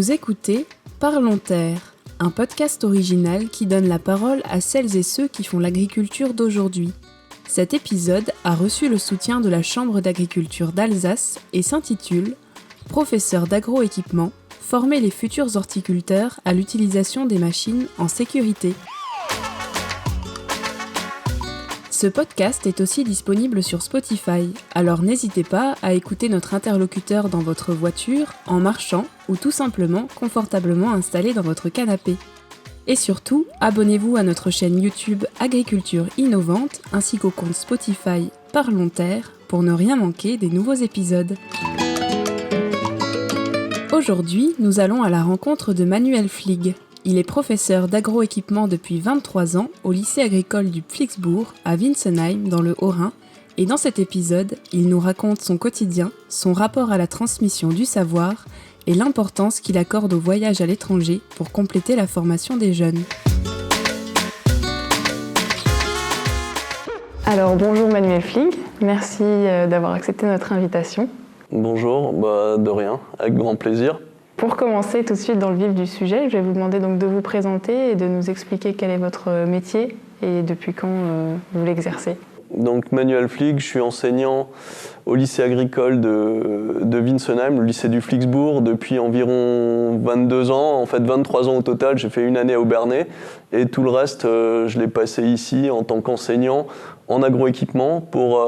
Vous écoutez Parlons Terre, un podcast original qui donne la parole à celles et ceux qui font l'agriculture d'aujourd'hui. Cet épisode a reçu le soutien de la Chambre d'agriculture d'Alsace et s'intitule « Professeur d'agroéquipement, former les futurs horticulteurs à l'utilisation des machines en sécurité ». Ce podcast est aussi disponible sur Spotify, alors n'hésitez pas à écouter notre interlocuteur dans votre voiture, en marchant ou tout simplement confortablement installé dans votre canapé. Et surtout, abonnez-vous à notre chaîne YouTube Agriculture Innovante ainsi qu'au compte Spotify Parlons Terre pour ne rien manquer des nouveaux épisodes. Aujourd'hui, nous allons à la rencontre de Manuel Flig. Il est professeur d'agroéquipement depuis 23 ans au lycée agricole du Pflixbourg à Winsenheim dans le Haut-Rhin et dans cet épisode, il nous raconte son quotidien, son rapport à la transmission du savoir et l'importance qu'il accorde au voyage à l'étranger pour compléter la formation des jeunes. Alors bonjour Manuel Flig, merci d'avoir accepté notre invitation. Bonjour, de rien, avec grand plaisir. Pour commencer tout de suite dans le vif du sujet, je vais vous demander donc de vous présenter et de nous expliquer quel est votre métier et depuis quand vous l'exercez. Donc Manuel Flig, je suis enseignant au lycée agricole de Winsenheim, le lycée du Pflixbourg, depuis environ 22 ans, en fait 23 ans au total. J'ai fait une année à Obernai et tout le reste, je l'ai passé ici en tant qu'enseignant en agroéquipement pour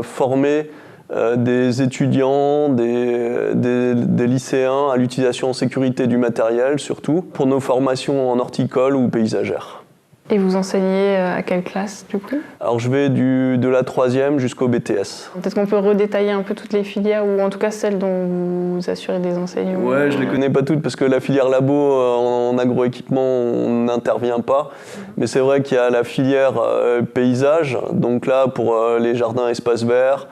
former des étudiants, des lycéens à l'utilisation en sécurité du matériel, surtout pour nos formations en horticole ou paysagère. Et vous enseignez à quelle classe du coup ? Alors je vais de la 3e jusqu'au BTS. Peut-être qu'on peut redétailler un peu toutes les filières, ou en tout cas celles dont vous assurez des enseignements. Ouais, je les connais pas toutes parce que la filière labo en agroéquipement, on n'intervient pas. Mais c'est vrai qu'il y a la filière paysage, donc là pour les jardins espaces verts,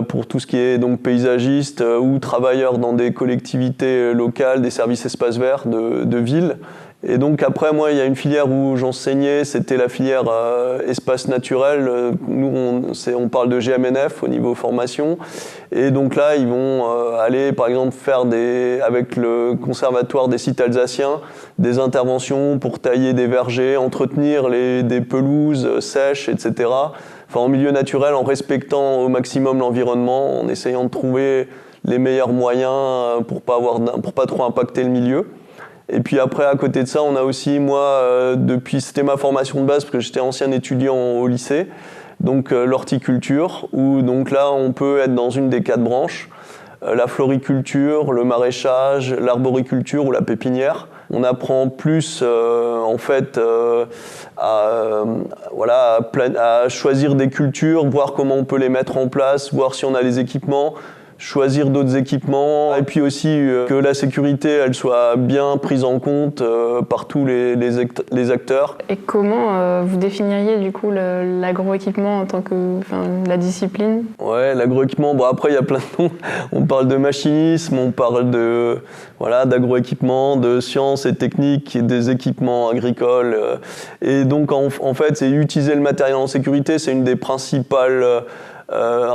pour tout ce qui est donc paysagiste ou travailleur dans des collectivités locales, des services espaces verts de ville. Et donc après, moi, il y a une filière où j'enseignais, c'était la filière espace naturel. Nous, on parle de GMNF au niveau formation. Et donc là, ils vont aller, par exemple, faire avec le conservatoire des sites alsaciens, des interventions pour tailler des vergers, entretenir des pelouses sèches, etc. Enfin, en milieu naturel, en respectant au maximum l'environnement, en essayant de trouver les meilleurs moyens pour pas trop impacter le milieu. Et puis après, à côté de ça, on a aussi, moi, c'était ma formation de base, parce que j'étais ancien étudiant au lycée, donc l'horticulture, où donc là, on peut être dans une des 4 branches, la floriculture, le maraîchage, l'arboriculture ou la pépinière. On apprend plus, à choisir des cultures, voir comment on peut les mettre en place, voir si on a les équipements, choisir d'autres équipements, et puis aussi que la sécurité elle soit bien prise en compte par tous les acteurs. Et comment vous définiriez du coup l'agroéquipement en tant que la discipline ? Ouais, l'agroéquipement, après il y a plein de noms. On parle de machinisme, on parle d'agroéquipement, de sciences et techniques, des équipements agricoles. Et donc en fait, c'est utiliser le matériel en sécurité, c'est un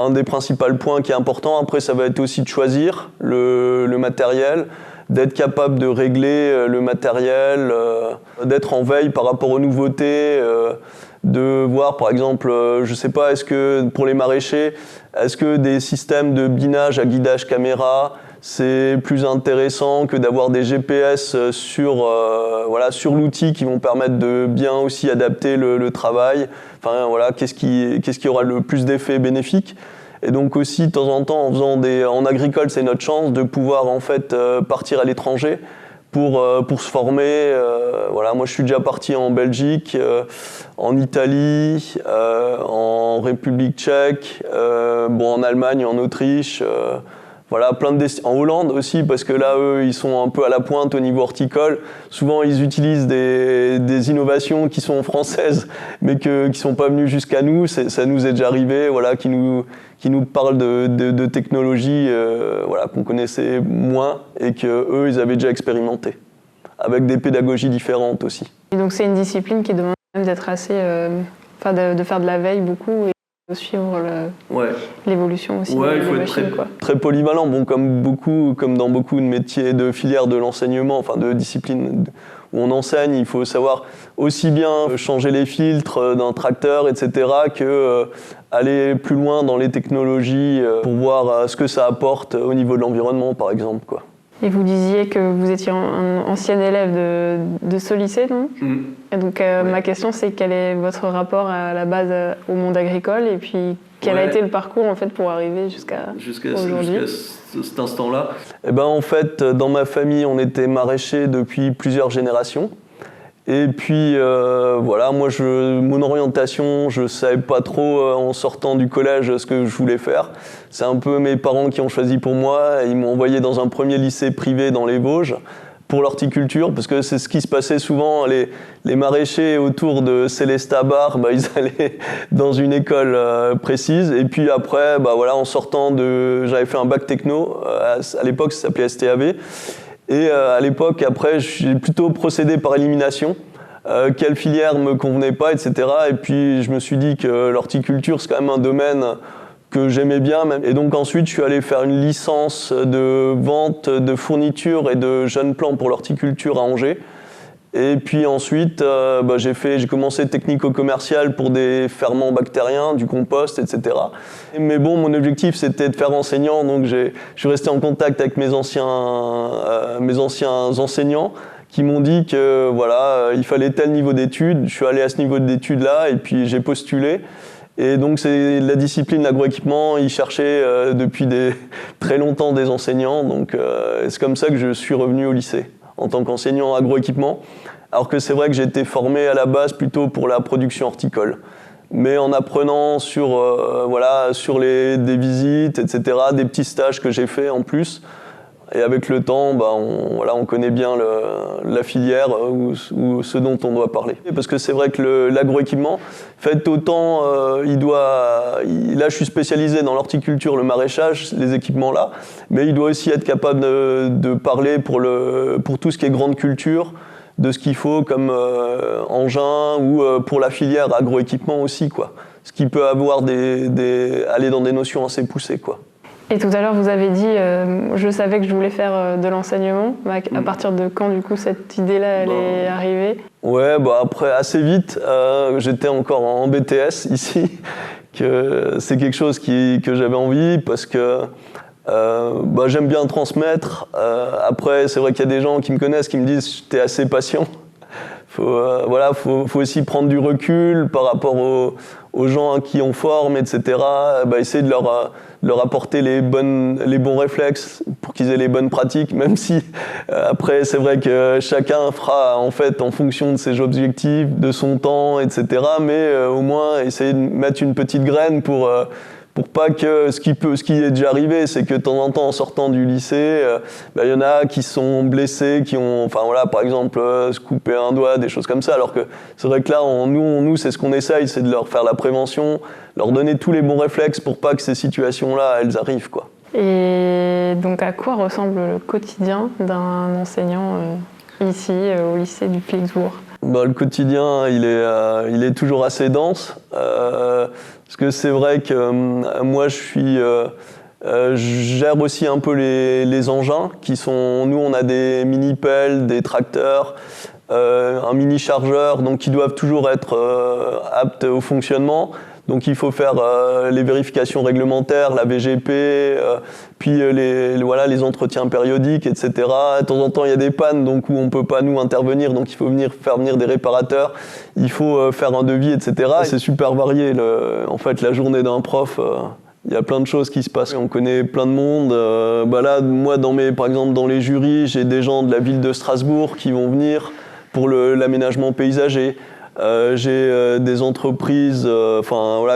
des principaux points qui est important. Après, ça va être aussi de choisir le matériel, d'être capable de régler le matériel, d'être en veille par rapport aux nouveautés, de voir par exemple, je sais pas, est-ce que pour les maraîchers, est-ce que des systèmes de binage à guidage caméra, c'est plus intéressant que d'avoir des GPS sur l'outil qui vont permettre de bien aussi adapter le travail. Enfin voilà, qu'est-ce qui aura le plus d'effets bénéfiques. Et donc aussi de temps en temps, en agricole, c'est notre chance de pouvoir en fait partir à l'étranger pour se former. Moi je suis déjà parti en Belgique, en Italie, en République tchèque, en Allemagne, en Autriche. En Hollande aussi, parce que là, eux, ils sont un peu à la pointe au niveau horticole. Souvent, ils utilisent des innovations qui sont françaises, mais qui sont pas venues jusqu'à nous. Ça nous est déjà arrivé, qui nous parlent de technologies, qu'on connaissait moins et qu'eux, ils avaient déjà expérimenté, avec des pédagogies différentes aussi. Et donc, c'est une discipline qui demande d'être assez, de faire de la veille beaucoup. suivre l'évolution aussi des machines. Très polyvalent, comme dans beaucoup de métiers de filière de l'enseignement, enfin de disciplines où on enseigne, il faut savoir aussi bien changer les filtres d'un tracteur, etc., que aller plus loin dans les technologies pour voir ce que ça apporte au niveau de l'environnement, par exemple, quoi. Et vous disiez que vous étiez un ancien élève de ce lycée, donc. Et donc ma question, c'est quel est votre rapport à la base au monde agricole, et puis quel a été le parcours en fait pour arriver jusqu'à aujourd'hui? Jusqu'à cet instant-là. Eh ben, en fait, dans ma famille, on était maraîchers depuis plusieurs générations. Et puis voilà, moi, mon orientation, je savais pas trop en sortant du collège ce que je voulais faire. C'est un peu mes parents qui ont choisi pour moi. Ils m'ont envoyé dans un premier lycée privé dans les Vosges pour l'horticulture, parce que c'est ce qui se passait souvent. Les maraîchers autour de Célestat-Bar, ils allaient dans une école précise. Et puis après, en sortant j'avais fait un bac techno. À l'époque, ça s'appelait STAV. Et à l'époque, après, j'ai plutôt procédé par élimination. Quelle filière me convenait pas, etc. Et puis, je me suis dit que l'horticulture, c'est quand même un domaine que j'aimais bien. Et donc ensuite, je suis allé faire une licence de vente de fournitures et de jeunes plants pour l'horticulture à Angers. Et puis ensuite, j'ai commencé technico-commercial pour des ferments bactériens, du compost, etc. Mais bon, mon objectif, c'était de faire enseignant, donc je suis resté en contact avec mes anciens enseignants qui m'ont dit que il fallait tel niveau d'études. Je suis allé à ce niveau d'études-là et puis j'ai postulé. Et donc c'est la discipline l'agroéquipement, ils cherchaient depuis très longtemps des enseignants, donc c'est comme ça que je suis revenu au lycée en tant qu'enseignant agroéquipement, alors que c'est vrai que j'ai été formé à la base plutôt pour la production horticole, mais en apprenant sur des visites, etc., des petits stages que j'ai fait en plus. Et avec le temps, on connaît bien la filière ou ce dont on doit parler. Parce que c'est vrai que l'agroéquipement, fait autant, là je suis spécialisé dans l'horticulture, le maraîchage, les équipements là, mais il doit aussi être capable de parler pour tout ce qui est grande culture, de ce qu'il faut comme engin ou pour la filière agroéquipement aussi, quoi. Ce qui peut avoir aller dans des notions assez poussées, quoi. Et tout à l'heure, vous avez dit, je savais que je voulais faire de l'enseignement. À partir de quand, du coup, cette idée-là, elle est arrivée? Ouais, après, assez vite, j'étais encore en BTS ici, que c'est quelque chose que j'avais envie, parce que j'aime bien transmettre. Après, c'est vrai qu'il y a des gens qui me connaissent, qui me disent « t'es assez patient ». Faut aussi prendre du recul par rapport aux gens à qui on forme, etc. Essayer de leur apporter les bons réflexes pour qu'ils aient les bonnes pratiques, même si après c'est vrai que chacun fera en fait en fonction de ses objectifs, de son temps, etc. Mais au moins essayer de mettre une petite graine pour pas que ce qui est déjà arrivé, c'est que de temps en temps en sortant du lycée, y en a qui sont blessés, qui ont, par exemple, se couper un doigt, des choses comme ça. Alors que c'est vrai que là, nous, c'est ce qu'on essaye, c'est de leur faire la prévention, leur donner tous les bons réflexes pour pas que ces situations-là, elles arrivent, quoi. Et donc, à quoi ressemble le quotidien d'un enseignant ici, au lycée du Plicbourg? Le quotidien, il est toujours assez dense. Parce que c'est vrai que moi, je gère aussi un peu les engins qui sont... Nous, on a des mini-pelles, des tracteurs, un mini-chargeur, donc qui doivent toujours être aptes au fonctionnement. Donc il faut faire les vérifications réglementaires, la VGP, puis les entretiens périodiques, etc. De temps en temps, il y a des pannes donc où on ne peut pas nous intervenir, donc il faut faire venir des réparateurs, il faut faire un devis, etc. Et c'est super varié. En fait, la journée d'un prof, il y a plein de choses qui se passent. On connaît plein de monde. Là, moi, par exemple, dans les jurys, j'ai des gens de la ville de Strasbourg qui vont venir pour l'aménagement paysager. J'ai des entreprises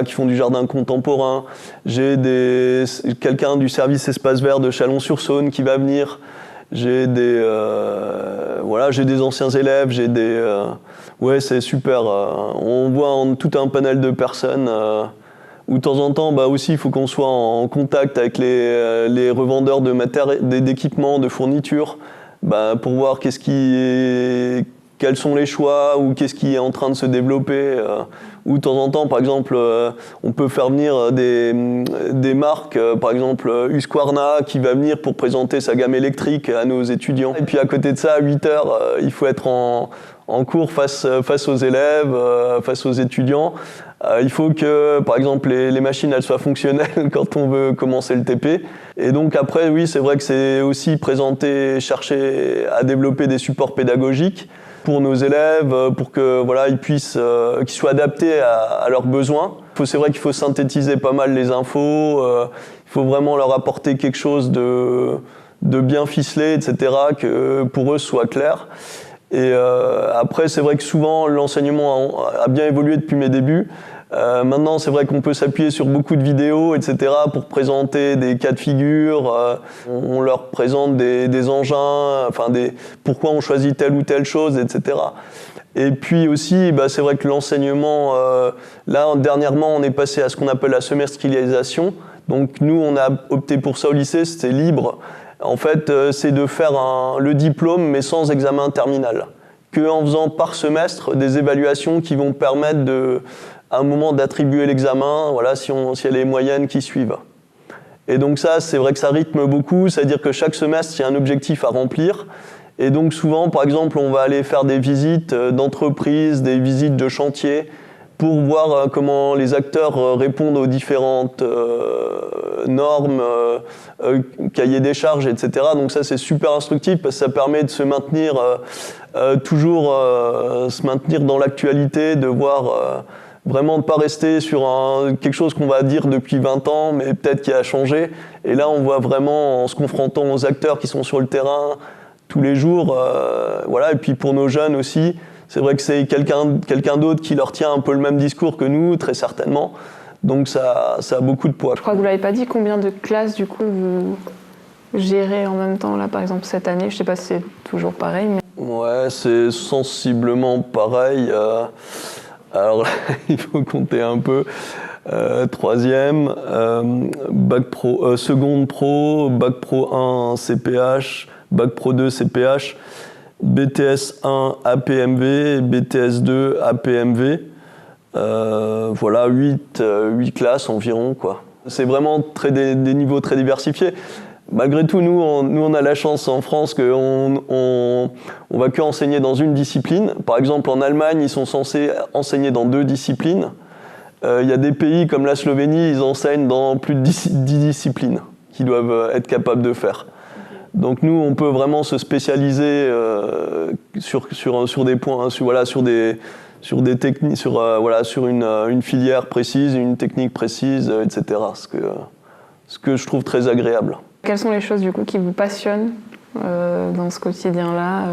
qui font du jardin contemporain. J'ai quelqu'un du service espace vert de Chalon-sur-Saône qui va venir. J'ai des anciens élèves, c'est super. On voit tout un panel de personnes où de temps en temps aussi il faut qu'on soit en contact avec les revendeurs d'équipements, de fournitures, pour voir qu'est-ce quels sont les choix ou qu'est-ce qui est en train de se développer. Ou de temps en temps, par exemple, on peut faire venir des marques, par exemple Husqvarna qui va venir pour présenter sa gamme électrique à nos étudiants. Et puis à côté de ça, à 8h, il faut être en cours face aux élèves, face aux étudiants. Il faut que, par exemple, les machines elles soient fonctionnelles quand on veut commencer le TP. Et donc après, oui, c'est vrai que c'est aussi présenter, chercher à développer des supports pédagogiques pour nos élèves, pour que voilà, ils puissent, qu'ils soient adaptés à leurs besoins. C'est vrai qu'il faut synthétiser pas mal les infos. Il faut vraiment leur apporter quelque chose de bien ficelé, etc., que pour eux ce soit clair. Et après, c'est vrai que souvent, l'enseignement a bien évolué depuis mes débuts. Maintenant, c'est vrai qu'on peut s'appuyer sur beaucoup de vidéos, etc., pour présenter des cas de figure. On leur présente des engins, pourquoi on choisit telle ou telle chose, etc. Et puis aussi, c'est vrai que l'enseignement, là, dernièrement, on est passé à ce qu'on appelle la semestrialisation. Donc nous, on a opté pour ça au lycée, c'était libre. En fait, c'est de faire le diplôme, mais sans examen terminal. Qu'en faisant par semestre des évaluations qui vont permettre à un moment d'attribuer l'examen, voilà, si y a les moyennes qui suivent. Et donc ça, c'est vrai que ça rythme beaucoup, c'est-à-dire que chaque semestre, il y a un objectif à remplir. Et donc souvent, par exemple, on va aller faire des visites d'entreprises, des visites de chantier, pour voir comment les acteurs répondent aux différentes normes, cahiers des charges, etc. Donc ça, c'est super instructif parce que ça permet de se maintenir toujours se maintenir dans l'actualité, de voir vraiment de ne pas rester sur quelque chose qu'on va dire depuis 20 ans, mais peut-être qui a changé. Et là, on voit vraiment, en se confrontant aux acteurs qui sont sur le terrain tous les jours, voilà. Et puis pour nos jeunes aussi, c'est vrai que c'est quelqu'un d'autre qui leur tient un peu le même discours que nous, très certainement. Donc ça a beaucoup de poids. Je crois que vous ne l'avez pas dit, combien de classes du coup vous gérez en même temps, là par exemple cette année? Je ne sais pas si c'est toujours pareil. Mais... Ouais, c'est sensiblement pareil. Alors là, il faut compter un peu. Troisième, bac pro, seconde pro, bac pro 1 CPH, bac pro 2 CPH, BTS 1 APMV, BTS 2 APMV. Voilà, 8 classes environ, quoi. C'est vraiment des niveaux très diversifiés. Malgré tout, nous on a la chance en France qu'on va que enseigner dans une discipline. Par exemple, en Allemagne, ils sont censés enseigner dans 2 disciplines. Il y a des pays comme la Slovénie, ils enseignent dans plus de 10 disciplines qu'ils doivent être capables de faire. Donc nous, on peut vraiment se spécialiser sur des points, sur des techniques, sur une filière précise, une technique précise, etc. Ce que je trouve très agréable. Quelles sont les choses du coup qui vous passionnent dans ce quotidien-là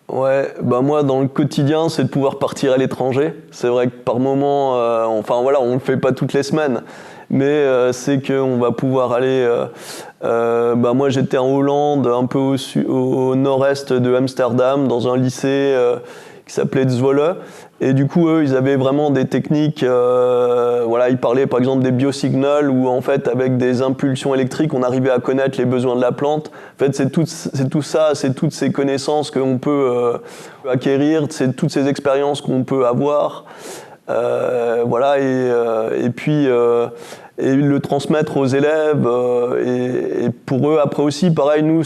Ouais, moi dans le quotidien, c'est de pouvoir partir à l'étranger. C'est vrai que par moment, on le fait pas toutes les semaines, mais c'est qu'on va pouvoir aller. Moi, j'étais en Hollande, un peu au nord-est de Amsterdam, dans un lycée qui s'appelait Zwolle. Et du coup, eux, ils avaient vraiment des techniques. Ils parlaient par exemple des biosignals, où en fait, avec des impulsions électriques, on arrivait à connaître les besoins de la plante. En fait, c'est tout ça, c'est toutes ces connaissances qu'on peut acquérir, c'est toutes ces expériences qu'on peut avoir. Et puis le transmettre aux élèves. Et pour eux, après aussi, pareil, nous,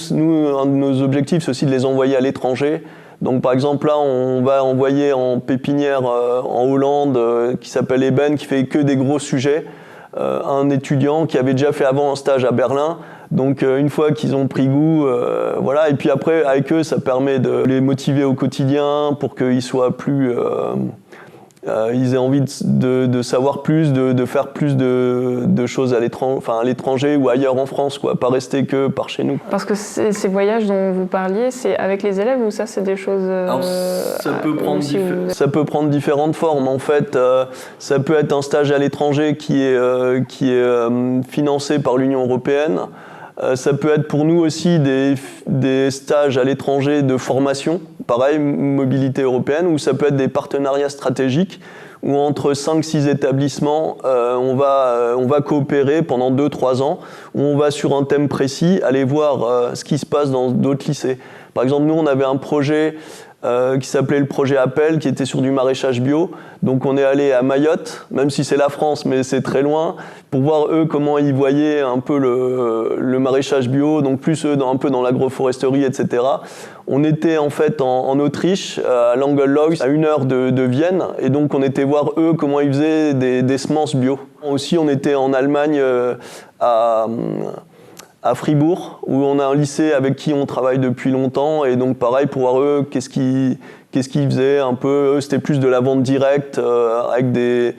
un de nos objectifs, c'est aussi de les envoyer à l'étranger. Donc par exemple là, on va envoyer en pépinière en Hollande qui s'appelle Eben, qui fait que des gros sujets, un étudiant qui avait déjà fait avant un stage à Berlin. Donc une fois qu'ils ont pris goût, et puis après avec eux, ça permet de les motiver au quotidien pour qu'ils soient plus, ils aient envie de savoir plus, de faire plus de choses à l'étranger ou ailleurs en France, quoi, pas rester que par chez nous. Parce que ces voyages dont vous parliez, c'est avec les élèves ou ça c'est des choses... Alors, ça peut prendre différentes formes. En fait, ça peut être un stage à l'étranger qui est financé par l'Union européenne. Ça peut être pour nous aussi des stages à l'étranger de formation, pareil, mobilité européenne, ou ça peut être des partenariats stratégiques où entre 5-6 établissements, on va coopérer pendant 2-3 ans, où on va sur un thème précis aller voir ce qui se passe dans d'autres lycées. Par exemple, nous, on avait un projet qui s'appelait le projet Appel, qui était sur du maraîchage bio. Donc on est allé à Mayotte, même si c'est la France, mais c'est très loin, pour voir eux comment ils voyaient un peu le maraîchage bio, donc plus eux un peu dans l'agroforesterie, etc. On était en fait en Autriche, à Langelloh, à 1 heure de Vienne, et donc on était voir eux comment ils faisaient des semences bio. Aussi on était en Allemagne à Fribourg, où on a un lycée avec qui on travaille depuis longtemps, et donc pareil pour voir eux qu'est-ce qu'ils faisaient un peu. Eux c'était plus de la vente directe avec des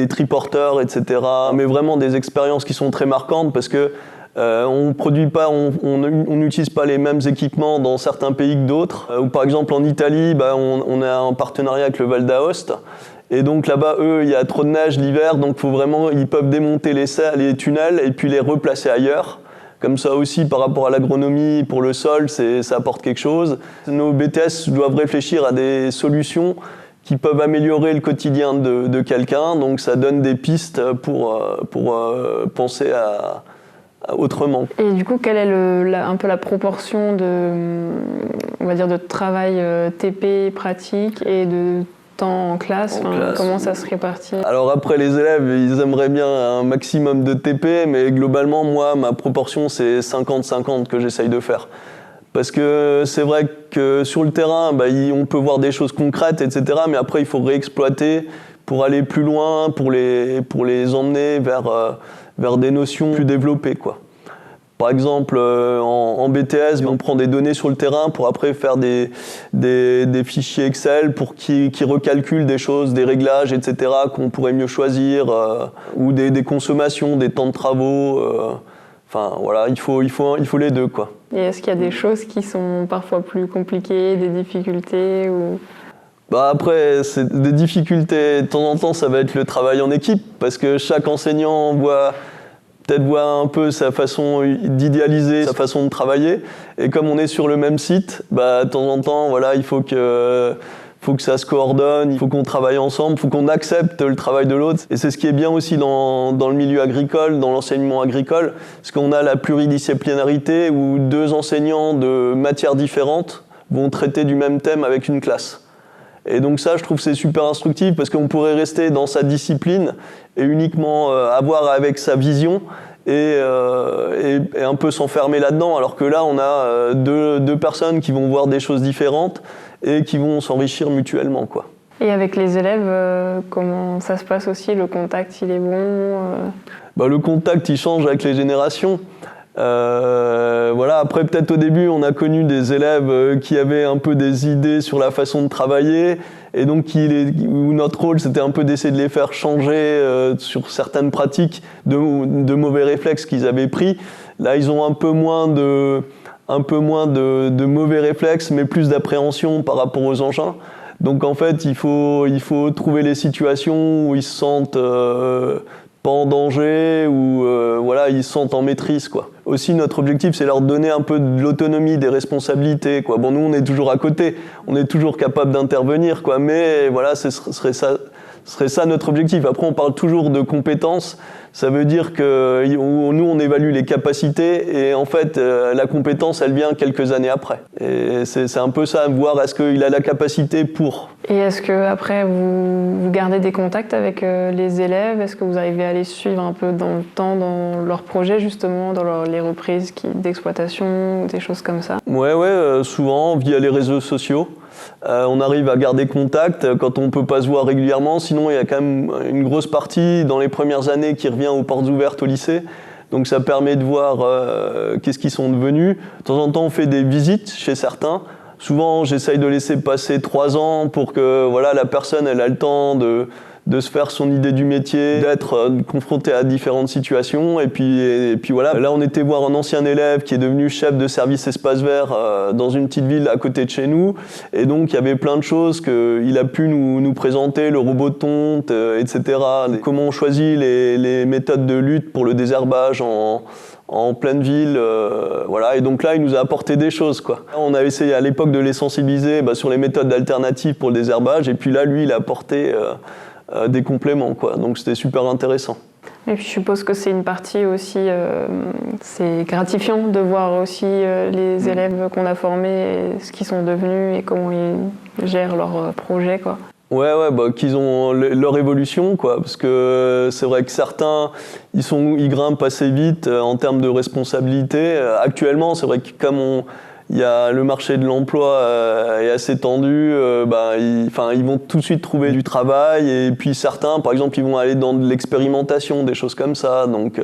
triporteurs, etc. Mais vraiment des expériences qui sont très marquantes parce que on produit pas, on n'utilise pas les mêmes équipements dans certains pays que d'autres. Ou par exemple en Italie, on a un partenariat avec le Val d'Aoste. Et donc là-bas, eux, il y a trop de neige l'hiver, donc ils peuvent démonter les tunnels et puis les replacer ailleurs. Comme ça aussi, par rapport à l'agronomie, pour le sol, ça apporte quelque chose. Nos BTS doivent réfléchir à des solutions qui peuvent améliorer le quotidien de quelqu'un. Donc ça donne des pistes pour penser à autrement. Et du coup, quelle est un peu la proportion on va dire, de travail TP pratique et de temps en classe, comment ça se répartit? Alors après, les élèves, ils aimeraient bien un maximum de TP, mais globalement, moi, ma proportion, c'est 50-50 que j'essaye de faire. Parce que c'est vrai que sur le terrain, on peut voir des choses concrètes, etc., mais après, il faut réexploiter pour aller plus loin, pour les emmener vers des notions plus développées, quoi. Par exemple, en BTS, on prend des données sur le terrain pour après faire des fichiers Excel pour qui recalculent des choses, des réglages, etc., qu'on pourrait mieux choisir, ou des consommations, des temps de travaux. Enfin, voilà, il faut les deux, quoi. Et est-ce qu'il y a des choses qui sont parfois plus compliquées, des difficultés ou... Après, c'est des difficultés. De temps en temps, ça va être le travail en équipe, parce que chaque enseignant voit un peu sa façon d'idéaliser, sa façon de travailler. Et comme on est sur le même site, de temps en temps, voilà, il faut que ça se coordonne, il faut qu'on travaille ensemble, il faut qu'on accepte le travail de l'autre. Et c'est ce qui est bien aussi dans le milieu agricole, dans l'enseignement agricole, parce qu'on a la pluridisciplinarité où 2 enseignants de matières différentes vont traiter du même thème avec une classe. Et donc ça, je trouve que c'est super instructif parce qu'on pourrait rester dans sa discipline et uniquement avoir avec sa vision et un peu s'enfermer là-dedans, alors que là, on a deux personnes qui vont voir des choses différentes et qui vont s'enrichir mutuellement, quoi. Et avec les élèves, comment ça se passe aussi? Le contact, il est bon Le contact, il change avec les générations. Voilà. Après, peut-être au début, on a connu des élèves qui avaient un peu des idées sur la façon de travailler, et donc où notre rôle, c'était un peu d'essayer de les faire changer sur certaines pratiques de mauvais réflexes qu'ils avaient pris. Là, ils ont un peu moins de mauvais réflexes, mais plus d'appréhension par rapport aux engins. Donc en fait, il faut trouver les situations où ils se sentent pas en danger, où voilà, ils se sentent en maîtrise, quoi. Aussi, notre objectif, c'est leur donner un peu de l'autonomie, des responsabilités, quoi. Bon, nous, on est toujours à côté, on est toujours capable d'intervenir, quoi. Mais voilà, ce serait ça notre objectif. Après, on parle toujours de compétences. Ça veut dire que nous, on évalue les capacités et en fait, la compétence, elle vient quelques années après. Et c'est un peu ça, voir est-ce qu'il a la capacité pour. Et est-ce qu'après, vous gardez des contacts avec les élèves? Est-ce que vous arrivez à les suivre un peu dans le temps, dans leurs projets, justement, dans les reprises d'exploitation, des choses comme ça? Ouais, souvent, via les réseaux sociaux. On arrive à garder contact quand on ne peut pas se voir régulièrement. Sinon, il y a quand même une grosse partie dans les premières années qui revient aux portes ouvertes au lycée. Donc ça permet de voir qu'est-ce qu'ils sont devenus. De temps en temps, on fait des visites chez certains. Souvent, j'essaye de laisser passer 3 ans pour que voilà, la personne elle a le temps de se faire son idée du métier, d'être confronté à différentes situations. Et puis voilà, là on était voir un ancien élève qui est devenu chef de service espace vert dans une petite ville à côté de chez nous. Et donc il y avait plein de choses qu'il a pu nous présenter, le robot de tonte, etc. Comment on choisit les méthodes de lutte pour le désherbage en pleine ville, voilà. Et donc là, il nous a apporté des choses, quoi. On a essayé à l'époque de les sensibiliser sur les méthodes alternatives pour le désherbage. Et puis là, lui, il a apporté des compléments, quoi. Donc c'était super intéressant. Et puis je suppose que c'est une partie aussi, c'est gratifiant de voir aussi les élèves qu'on a formés, et ce qu'ils sont devenus et comment ils gèrent leurs projets, quoi. Ouais, qu'ils ont leur évolution, quoi, parce que c'est vrai que certains, ils grimpent assez vite en termes de responsabilité. Actuellement, c'est vrai que comme il y a le marché de l'emploi est assez tendu, ils vont tout de suite trouver du travail, et puis certains, par exemple, ils vont aller dans de l'expérimentation, des choses comme ça, donc,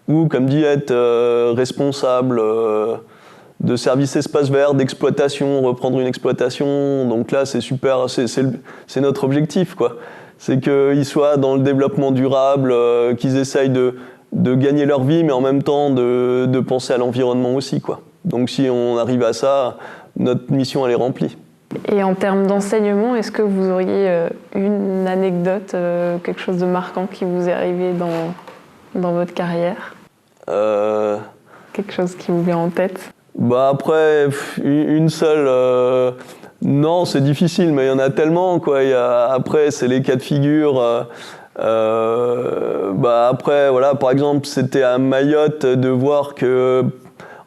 ou comme dit, être responsable de services espaces verts, d'exploitation, reprendre une exploitation. Donc là, c'est super, c'est notre objectif, quoi. C'est qu'ils soient dans le développement durable, qu'ils essayent de gagner leur vie, mais en même temps de penser à l'environnement aussi, quoi. Donc si on arrive à ça, notre mission, elle est remplie. Et en termes d'enseignement, est-ce que vous auriez une anecdote, quelque chose de marquant qui vous est arrivé dans votre carrière ? Quelque chose qui vous vient en tête ? Après, une seule, non, c'est difficile, mais il y en a tellement, quoi. Après, c'est les cas de figure. Après, voilà, par exemple, c'était à Mayotte de voir que,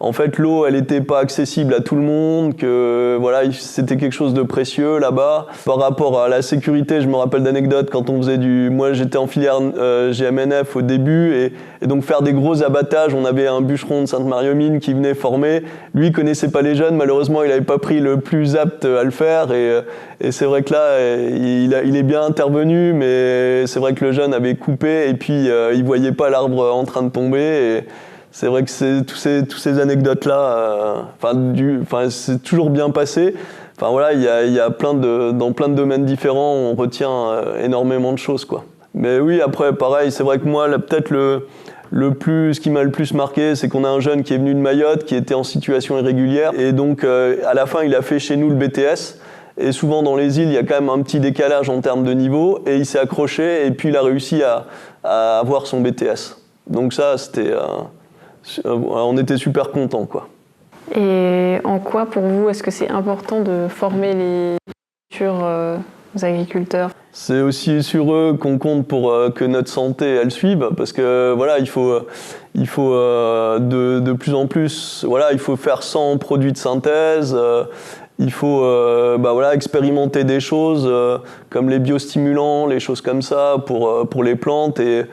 en fait, l'eau, elle n'était pas accessible à tout le monde, que voilà, c'était quelque chose de précieux là-bas. Par rapport à la sécurité, je me rappelle d'anecdotes quand on faisait moi, j'étais en filière GMNF au début, et donc faire des gros abattages. On avait un bûcheron de Sainte-Marie-aux-Mines qui venait former. Lui, il connaissait pas les jeunes. Malheureusement, il n'avait pas pris le plus apte à le faire. Et c'est vrai que là, il est bien intervenu, mais c'est vrai que le jeune avait coupé, et puis il voyait pas l'arbre en train de tomber. C'est vrai que c'est tous ces anecdotes-là, c'est toujours bien passé. Enfin voilà, il y a dans plein de domaines différents, on retient énormément de choses, quoi. Mais oui, après, pareil, c'est vrai que moi, là, peut-être ce qui m'a le plus marqué, c'est qu'on a un jeune qui est venu de Mayotte, qui était en situation irrégulière, et donc à la fin, il a fait chez nous le BTS. Et souvent dans les îles, il y a quand même un petit décalage en termes de niveau, et il s'est accroché, et puis il a réussi à avoir son BTS. Donc ça, c'était... on était super contents, quoi. Et en quoi, pour vous, est-ce que c'est important de former les futurs agriculteurs ? C'est aussi sur eux qu'on compte pour que notre santé, elle suive, parce que voilà, il faut de plus en plus, voilà, il faut faire sans produits de synthèse. Il faut expérimenter des choses comme les biostimulants, les choses comme ça pour les plantes, et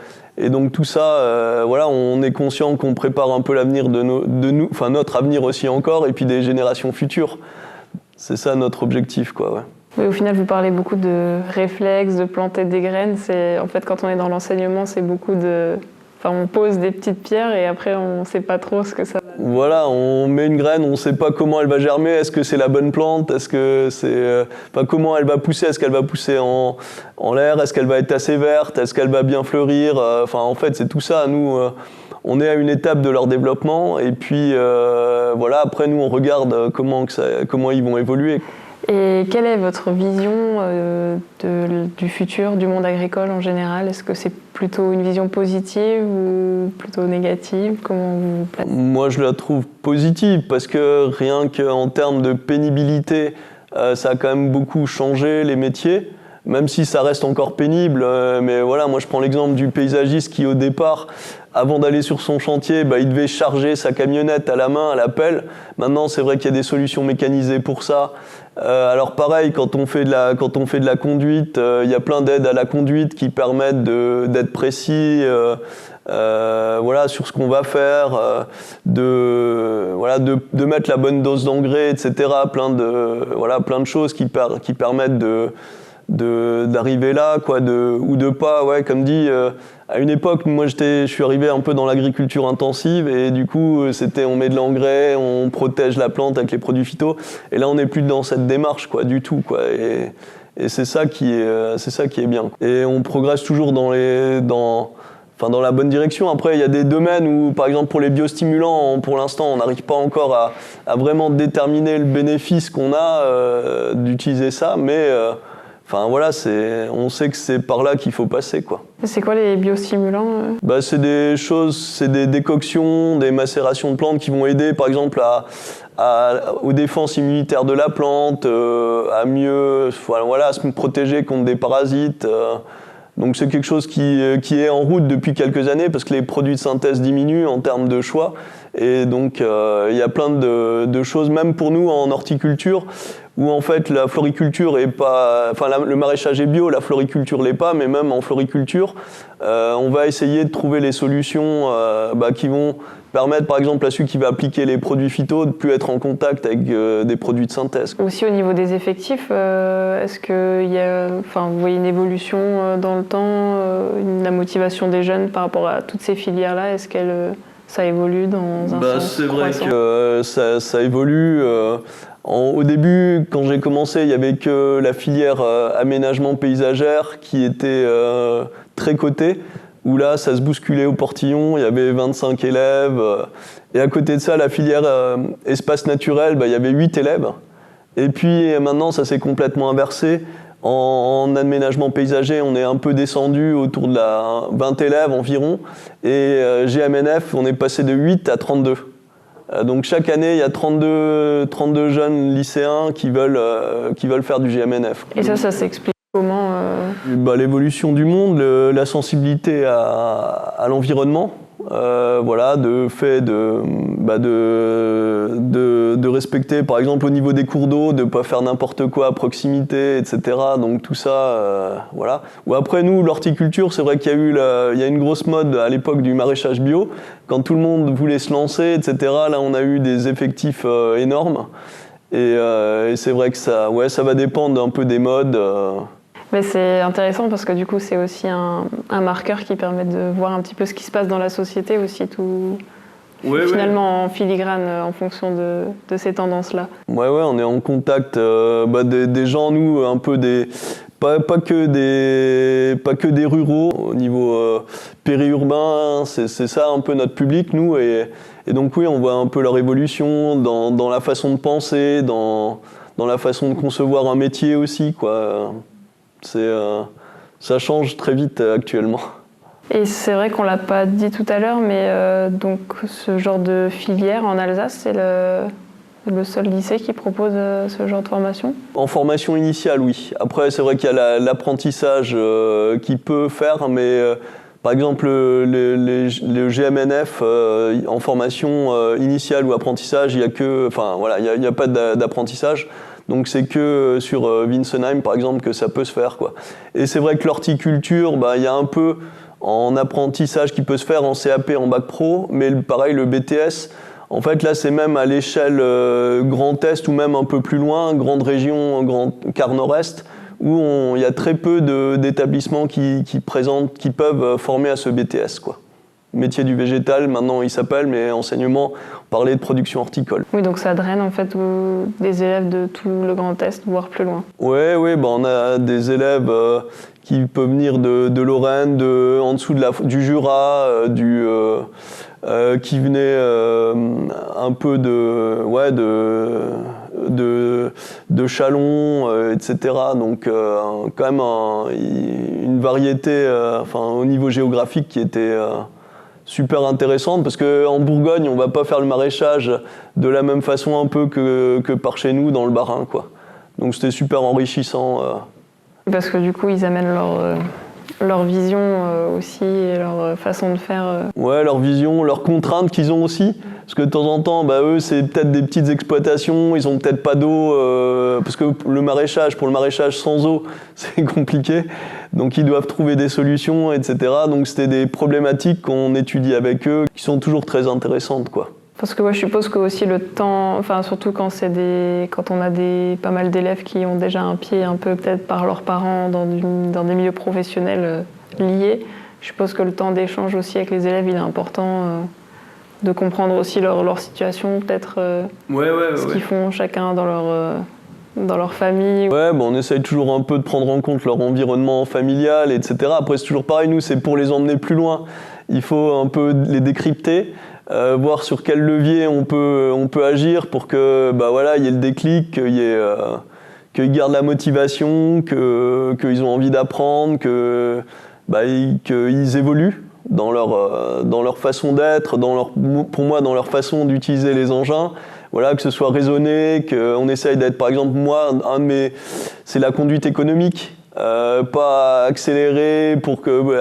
donc tout ça, on est conscient qu'on prépare un peu l'avenir de nous, enfin notre avenir aussi encore, et puis des générations futures. C'est ça notre objectif, quoi. Ouais. Oui, au final, vous parlez beaucoup de réflexes, de planter des graines. En fait, quand on est dans l'enseignement, c'est beaucoup on pose des petites pierres et après, on ne sait pas trop ce que ça va. Voilà, on met une graine, on ne sait pas comment elle va germer. Est-ce que c'est la bonne plante ? Est-ce que c'est, comment elle va pousser ? Est-ce qu'elle va pousser en l'air ? Est-ce qu'elle va être assez verte ? Est-ce qu'elle va bien fleurir ? En fait, c'est tout ça. Nous, on est à une étape de leur développement, et puis après, nous, on regarde comment ils vont évoluer. Et quelle est votre vision du futur du monde agricole en général ? Est-ce que c'est plutôt une vision positive ou plutôt négative ? Comment vous placez ? Moi, je la trouve positive, parce que rien qu'en termes de pénibilité, ça a quand même beaucoup changé les métiers, même si ça reste encore pénible. Mais voilà, moi je prends l'exemple du paysagiste qui, au départ, avant d'aller sur son chantier, il devait charger sa camionnette à la main, à la pelle. Maintenant, c'est vrai qu'il y a des solutions mécanisées pour ça. Alors pareil, quand on fait de la conduite, il y a plein d'aides à la conduite qui permettent d'être précis sur ce qu'on va faire, de mettre la bonne dose d'engrais, etc. Plein de choses qui permettent d'arriver là, quoi, ou de pas, comme dit, à une époque, moi je suis arrivé un peu dans l'agriculture intensive, et du coup on met de l'engrais, on protège la plante avec les produits phyto, et là on n'est plus dans cette démarche, quoi, du tout, quoi, et c'est ça qui est bien. Et on progresse toujours dans la bonne direction. Après, il y a des domaines où, par exemple, pour les biostimulants, pour l'instant, on n'arrive pas encore à vraiment déterminer le bénéfice qu'on a d'utiliser ça, mais on sait que c'est par là qu'il faut passer, quoi. C'est quoi les biostimulants ? C'est des décoctions, des macérations de plantes qui vont aider, par exemple, aux défenses immunitaires de la plante, à mieux se protéger contre des parasites. Donc c'est quelque chose qui est en route depuis quelques années parce que les produits de synthèse diminuent en termes de choix. Et donc il y a plein de choses, même pour nous en horticulture, où en fait la floriculture est pas, enfin le maraîchage est bio, la floriculture l'est pas, mais même en floriculture, on va essayer de trouver les solutions qui vont permettre par exemple à celui qui va appliquer les produits phyto de plus être en contact avec des produits de synthèse. Aussi au niveau des effectifs, est-ce que vous voyez une évolution dans le temps, la motivation des jeunes par rapport à toutes ces filières-là, est-ce que ça évolue dans un sens croissant ? C'est vrai que ça évolue. Au début, quand j'ai commencé, il n'y avait que la filière aménagement paysagère qui était très cotée, où là, ça se bousculait au portillon, il y avait 25 élèves. Et à côté de ça, la filière espace naturel, il y avait 8 élèves. Et puis maintenant, ça s'est complètement inversé. En aménagement paysager, on est un peu descendu autour de 20 élèves environ. Et GMNF, on est passé de 8 à 32. Donc chaque année, il y a 32 jeunes lycéens qui veulent faire du GMNF. Et ça s'explique comment L'évolution du monde, la sensibilité à l'environnement, de fait de respecter, par exemple au niveau des cours d'eau, de ne pas faire n'importe quoi à proximité, etc. Donc tout ça, voilà. Ou après nous, l'horticulture, c'est vrai qu'il y a une grosse mode à l'époque du maraîchage bio, quand tout le monde voulait se lancer, etc. Là, on a eu des effectifs énormes. Et c'est vrai que ça va dépendre un peu des modes. Mais c'est intéressant parce que du coup, c'est aussi un marqueur qui permet de voir un petit peu ce qui se passe dans la société aussi, finalement en filigrane en fonction de ces tendances-là. Ouais, on est en contact des gens, nous, un peu pas que des ruraux. Au niveau périurbain, c'est ça un peu notre public, nous. Et donc oui, on voit un peu leur évolution dans la façon de penser, dans la façon de concevoir un métier aussi, quoi. Ça change très vite actuellement. Et c'est vrai qu'on ne l'a pas dit tout à l'heure, mais donc ce genre de filière en Alsace, c'est le seul lycée qui propose ce genre de formation ? En formation initiale, oui. Après, c'est vrai qu'il y a l'apprentissage qui peut faire, mais par exemple, le GMNF en formation initiale ou apprentissage, il n'y a pas d'apprentissage. Donc c'est que sur Winsenheim, par exemple, que ça peut se faire, quoi. Et c'est vrai que l'horticulture, il y a un peu en apprentissage qui peut se faire en CAP, en bac pro, mais pareil, le BTS, en fait, là, c'est même à l'échelle Grand Est ou même un peu plus loin, grande région, grand quart nord-est, où il y a très peu d'établissements qui peuvent former à ce BTS, quoi. Métier du végétal, maintenant il s'appelle, mais enseignement, on parlait de production horticole. Oui, donc ça draine en fait des élèves de tout le Grand Est, voire plus loin. Oui, on a des élèves qui peuvent venir de Lorraine, en dessous du Jura, qui venaient un peu de Châlons, etc. Donc quand même une variété au niveau géographique qui était super intéressante, parce qu'en Bourgogne, on ne va pas faire le maraîchage de la même façon un peu que par chez nous dans le Bas-Rhin, quoi. Donc c'était super enrichissant. Parce que du coup, ils amènent leur vision aussi et leur façon de faire. Ouais, leur vision, leurs contraintes qu'ils ont aussi. Parce que de temps en temps, eux, c'est peut-être des petites exploitations, ils n'ont peut-être pas d'eau, parce que pour le maraîchage sans eau, c'est compliqué. Donc ils doivent trouver des solutions, etc. Donc c'était des problématiques qu'on étudie avec eux, qui sont toujours très intéressantes, quoi. Parce que je suppose que aussi le temps, surtout quand on a pas mal d'élèves qui ont déjà un pied un peu peut-être par leurs parents dans des milieux professionnels liés, je suppose que le temps d'échange aussi avec les élèves, il est important de comprendre aussi leur situation, peut-être ce qu'ils font chacun dans leur famille. Ouais, on essaye toujours un peu de prendre en compte leur environnement familial, etc. Après, c'est toujours pareil, nous, c'est pour les emmener plus loin. Il faut un peu les décrypter. Voir sur quel levier on peut agir pour que il y ait le déclic, qu'ils gardent la motivation, qu'ils ont envie d'apprendre, qu'ils évoluent dans leur façon d'être, pour moi dans leur façon d'utiliser les engins. Voilà, que ce soit raisonné, qu'on essaye d'être, par exemple, moi, c'est la conduite économique. pas accélérer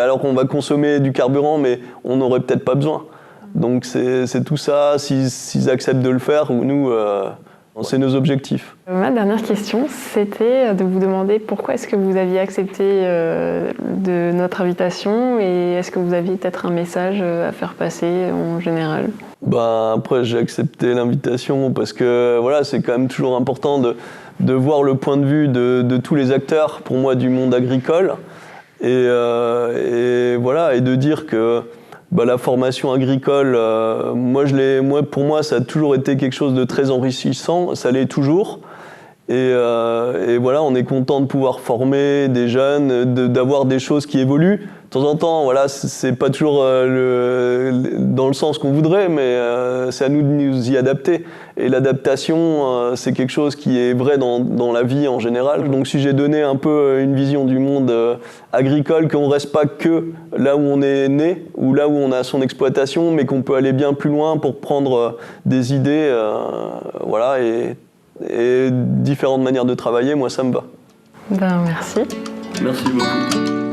alors qu'on va consommer du carburant, mais on n'aurait peut-être pas besoin. Donc c'est tout ça, s'ils acceptent de le faire, nous, c'est nos objectifs. Ma dernière question, c'était de vous demander pourquoi est-ce que vous aviez accepté de notre invitation et est-ce que vous aviez peut-être un message à faire passer en général ? Après, j'ai accepté l'invitation parce que voilà, c'est quand même toujours important de voir le point de vue de tous les acteurs, pour moi, du monde agricole. Et voilà, et de dire que la formation agricole, pour moi, ça a toujours été quelque chose de très enrichissant, ça l'est toujours. Et voilà, on est content de pouvoir former des jeunes, d'avoir des choses qui évoluent. De temps en temps, voilà, c'est pas toujours dans le sens qu'on voudrait, mais c'est à nous de nous y adapter. Et l'adaptation, c'est quelque chose qui est vrai dans la vie en général. Donc si j'ai donné un peu une vision du monde agricole, qu'on reste pas que là où on est né, ou là où on a son exploitation, mais qu'on peut aller bien plus loin pour prendre des idées, voilà, et différentes manières de travailler, moi ça me va. Merci. Merci beaucoup.